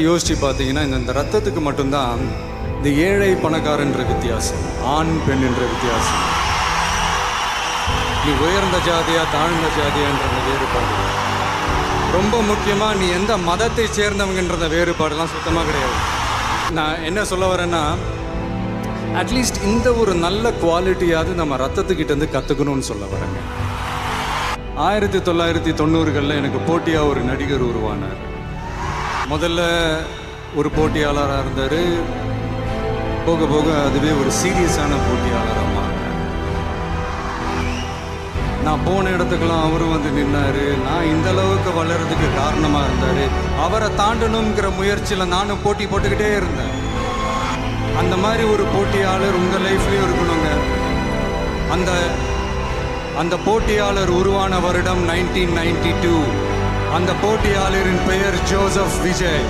யோசிச்சு பார்த்தீங்கன்னா இந்த ரத்தத்துக்கு மட்டும்தான் இந்த ஏழை பணக்காரன்ற வித்தியாசம், ஆண் பெண் என்ற வித்தியாசம், நீ உயர்ந்த ஜாதியா தாழ்ந்த ஜாதியான்ற வேறுபாடு, ரொம்ப முக்கியமாக நீ எந்த மதத்தை சேர்ந்தவங்கன்றத வேறுபாடுலாம் சுத்தமாக கிடையாது. நான் என்ன சொல்ல வரேன்னா, அட்லீஸ்ட் இந்த ஒரு நல்ல குவாலிட்டியாவது நம்ம ரத்தத்துக்கிட்டேருந்து கற்றுக்கணும்னு சொல்ல வரேங்க. 1990களில் எனக்கு போட்டியாக ஒரு நடிகர் உருவானார். முதல்ல ஒரு போட்டியாளராக இருந்தார், போக போக அதுவே ஒரு சீரியஸான போட்டியாளராக மாறினார். நான் போன இடத்துக்கெல்லாம் அவரும் வந்து நின்னார். நான் இந்த அளவுக்கு வளர்றதுக்கு காரணமாக இருந்தார். அவரை தாண்டணுங்கிற முயற்சியில் நானும் போட்டி போட்டுக்கிட்டே இருந்தேன். அந்த மாதிரி ஒரு போட்டியாளர் உங்கள் லைஃப்லேயும் இருக்கணுங்க. அந்த போட்டியாளர் உருவான வருடம் 1992. அந்த போட்டியாளரின் பெயர் ஜோசப் விஜய்.